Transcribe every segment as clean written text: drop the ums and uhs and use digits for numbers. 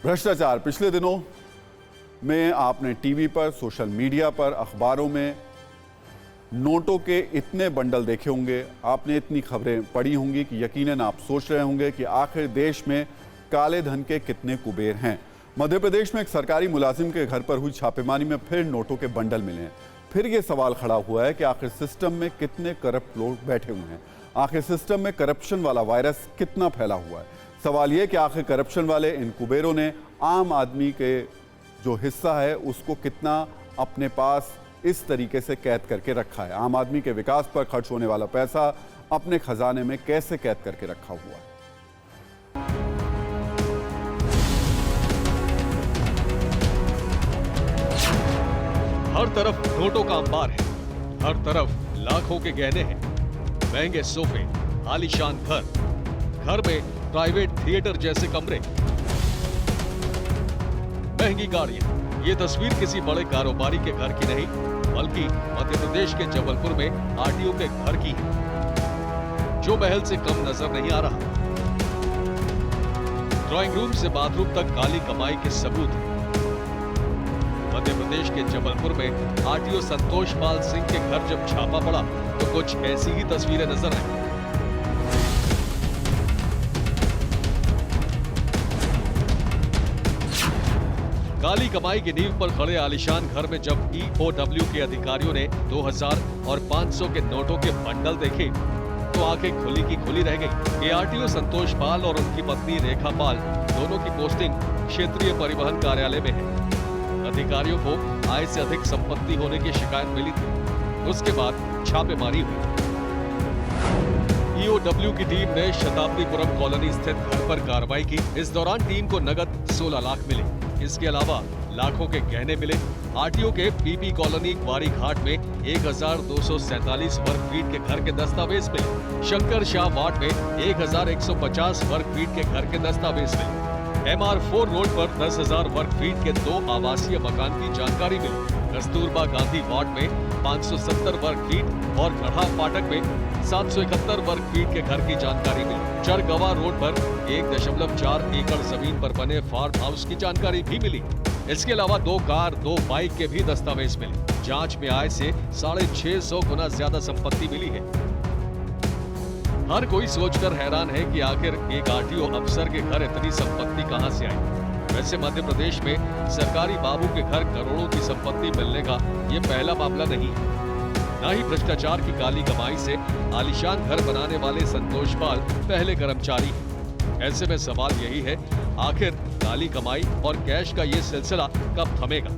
भ्रष्टाचार पिछले दिनों में आपने टीवी पर, सोशल मीडिया पर, अखबारों में नोटों के इतने बंडल देखे होंगे, आपने इतनी खबरें पढ़ी होंगी कि यकीनन आप सोच रहे होंगे कि आखिर देश में काले धन के कितने कुबेर हैं। मध्य प्रदेश में एक सरकारी मुलाजिम के घर पर हुई छापेमारी में फिर नोटों के बंडल मिले हैं। फिर ये सवाल खड़ा हुआ है कि आखिर सिस्टम में कितने करप्ट लोग बैठे हुए हैं, आखिर सिस्टम में करप्शन वाला वायरस कितना फैला हुआ है। सवाल ये कि आखिर करप्शन वाले इन कुबेरों ने आम आदमी के जो हिस्सा है उसको कितना अपने पास इस तरीके से कैद करके रखा है, आम आदमी के विकास पर खर्च होने वाला पैसा अपने खजाने में कैसे कैद करके रखा हुआ है। हर तरफ नोटों का अंबार है, हर तरफ लाखों के गहने हैं, महंगे सोफे, आलीशान घर में प्राइवेट थिएटर जैसे कमरे, महंगी गाड़ियां। ये तस्वीर किसी बड़े कारोबारी के घर की नहीं, बल्कि मध्य प्रदेश के जबलपुर में आरटीओ के घर की है, जो महल से कम नजर नहीं आ रहा। ड्राइंग रूम से बाथरूम तक काली कमाई के सबूत हैं। मध्य प्रदेश के जबलपुर में आरटीओ संतोष पाल सिंह के घर जब छापा पड़ा तो कुछ ऐसी ही तस्वीरें नजर आई। काली कमाई की नींव पर खड़े आलीशान घर में जब ईओडब्ल्यू के अधिकारियों ने 2000 और 500 के नोटों के बंडल देखे तो आंखें खुली की खुली रह गई। ये आरटीओ संतोष पाल और उनकी पत्नी रेखा पाल दोनों की पोस्टिंग क्षेत्रीय परिवहन कार्यालय में है। अधिकारियों को आय से अधिक संपत्ति होने की शिकायत मिली थी, उसके बाद छापेमारी हुई। ईओडब्ल्यू की टीम ने शताब्दीपुरम कॉलोनी स्थित घर पर कार्रवाई की। इस दौरान टीम को नगद 16 लाख मिले। इसके अलावा लाखों के गहने मिले। आरटीओ के पीपी कॉलोनी क्वारी घाट में 1247 वर्ग फीट के घर के दस्तावेज मिले। शंकर शाह वार्ड में 1150 वर्ग फीट के घर के दस्तावेज मिले। MR4 रोड पर 10,000 वर्ग फीट के 2 आवासीय मकान की जानकारी मिली। कस्तूरबा गांधी वार्ड में 570 वर्ग फीट और गढ़ा फाटक में 771 वर्ग फीट के घर की जानकारी मिली। चरगवा रोड पर 1.4 एकड़ जमीन पर बने फार्म हाउस की जानकारी भी मिली। इसके अलावा 2 कार, 2 बाइक के भी दस्तावेज मिले। जांच में आय से 650 गुना ज्यादा संपत्ति मिली है। हर कोई सोचकर हैरान है कि आखिर एक आरटीओ अफसर के घर इतनी संपत्ति कहां से आई। वैसे मध्य प्रदेश में सरकारी बाबू के घर करोड़ों की संपत्ति मिलने का ये पहला मामला नहीं है। न ही भ्रष्टाचार की काली कमाई से आलीशान घर बनाने वाले संतोष पाल पहले कर्मचारी हैं। ऐसे में सवाल यही है, आखिर काली कमाई और कैश का ये सिलसिला कब थमेगा।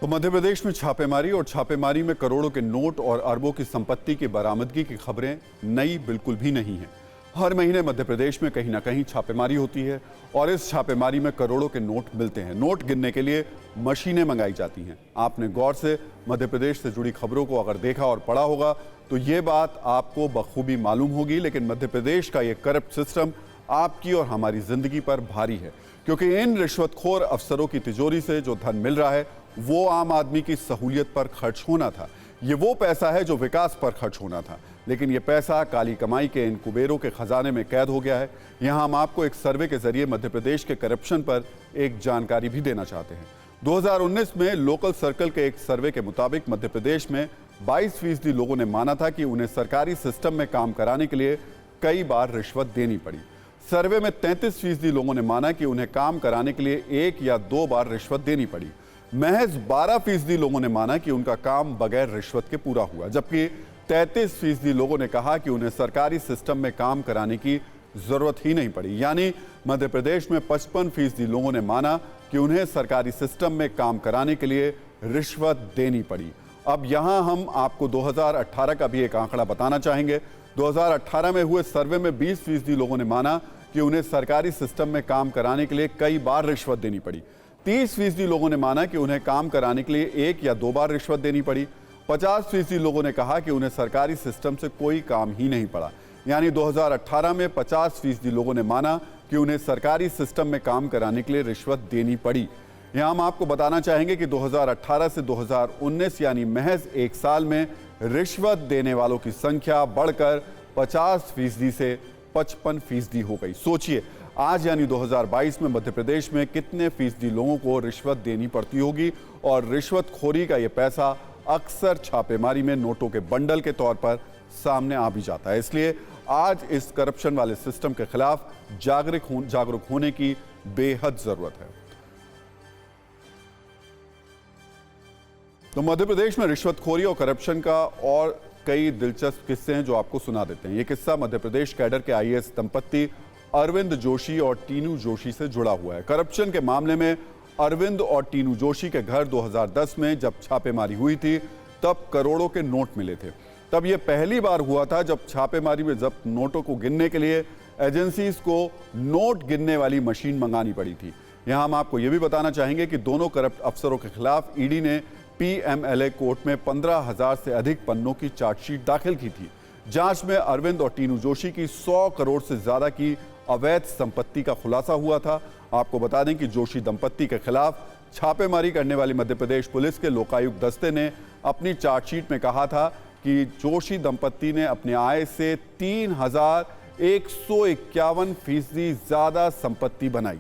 तो मध्य प्रदेश में छापेमारी और छापेमारी में करोड़ों के नोट और अरबों की संपत्ति की बरामदगी की खबरें नई बिल्कुल भी नहीं है। हर महीने मध्य प्रदेश में कहीं ना कहीं छापेमारी होती है और इस छापेमारी में करोड़ों के नोट मिलते हैं। नोट गिनने के लिए मशीनें मंगाई जाती हैं। आपने गौर से मध्य प्रदेश से जुड़ी खबरों को अगर देखा और पढ़ा होगा तो ये बात आपको बखूबी मालूम होगी। लेकिन मध्य प्रदेश का ये करप्ट सिस्टम आपकी और हमारी जिंदगी पर भारी है, क्योंकि इन रिश्वतखोर अफसरों की तिजोरी से जो धन मिल रहा है वो आम आदमी की सहूलियत पर खर्च होना था। ये वो पैसा है जो विकास पर खर्च होना था, लेकिन ये पैसा काली कमाई के इन कुबेरों के खजाने में कैद हो गया है। यहाँ हम आपको एक सर्वे के जरिए मध्य प्रदेश के करप्शन पर एक जानकारी भी देना चाहते हैं। 2019 में लोकल सर्कल के एक सर्वे के मुताबिक मध्य प्रदेश में 22% लोगों ने माना था कि उन्हें सरकारी सिस्टम में काम कराने के लिए कई बार रिश्वत देनी पड़ी। सर्वे में 33% लोगों ने माना कि उन्हें काम कराने के लिए 1 या 2 बार रिश्वत देनी पड़ी। महज 12% लोगों ने माना कि उनका काम बगैर रिश्वत के पूरा हुआ, जबकि 33% लोगों ने कहा कि उन्हें सरकारी सिस्टम में काम कराने की जरूरत ही नहीं पड़ी। यानी मध्य प्रदेश में 55% लोगों ने माना कि उन्हें सरकारी सिस्टम में काम कराने के लिए रिश्वत देनी पड़ी। अब यहां हम आपको 2018 का भी एक आंकड़ा बताना चाहेंगे। 2018 में हुए सर्वे में 20% लोगों ने माना कि उन्हें सरकारी सिस्टम में काम कराने के लिए कई बार रिश्वत देनी पड़ी। 30% लोगों ने माना कि उन्हें काम कराने के लिए 1 या 2 बार रिश्वत देनी पड़ी। 50% लोगों ने कहा कि उन्हें सरकारी सिस्टम से कोई काम ही नहीं पड़ा। यानी 2018 में 50% लोगों ने माना कि उन्हें सरकारी सिस्टम में काम कराने के लिए रिश्वत देनी पड़ी। यहाँ हम आपको बताना चाहेंगे कि 2018 से 2019 यानी महज 1 साल में रिश्वत देने वालों की संख्या बढ़कर 50% से 55% हो गई। सोचिए आज यानी 2022 में मध्य प्रदेश में कितने फीसदी लोगों को रिश्वत देनी पड़ती होगी और रिश्वतखोरी का ये पैसा अक्सर छापेमारी में नोटों के बंडल के तौर पर सामने आ भी जाता है। इसलिए आज इस करप्शन वाले सिस्टम के खिलाफ जागरूक होने की बेहद जरूरत है। तो मध्य प्रदेश में रिश्वतखोरी और करप्शन का और कई दिलचस्प किस्से हैं जो आपको सुना देते हैं। ये किस्सा मध्य प्रदेश कैडर के आईएएस दंपत्ति अरविंद जोशी और टीनू जोशी से जुड़ा हुआ है। करप्शन के मामले में अरविंद और टीनू जोशी के घर 2010 में जब छापेमारी हुई थी तब करोड़ों के नोट मिले थे। तब यह पहली बार हुआ था जब छापेमारी में जब्त नोटों को गिनने के लिए एजेंसीज को नोट गिनने वाली मशीन मंगानी पड़ी थी। यहां हम आपको यह भी बताना चाहेंगे कि दोनों करप्ट अफसरों के खिलाफ ईडी ने पीएमएलए कोर्ट में 15,000 से अधिक पन्नों की चार्जशीट दाखिल की थी। जांच में अरविंद और टीनू जोशी की 100 करोड़ से ज्यादा की अवैध संपत्ति का खुलासा हुआ था। आपको बता दें कि जोशी दंपत्ति के खिलाफ छापेमारी करने वाली मध्य प्रदेश पुलिस के लोकायुक्त दस्ते ने अपनी चार्जशीट में कहा था कि जोशी दंपत्ति ने अपने आय से 3,151% ज्यादा संपत्ति बनाई।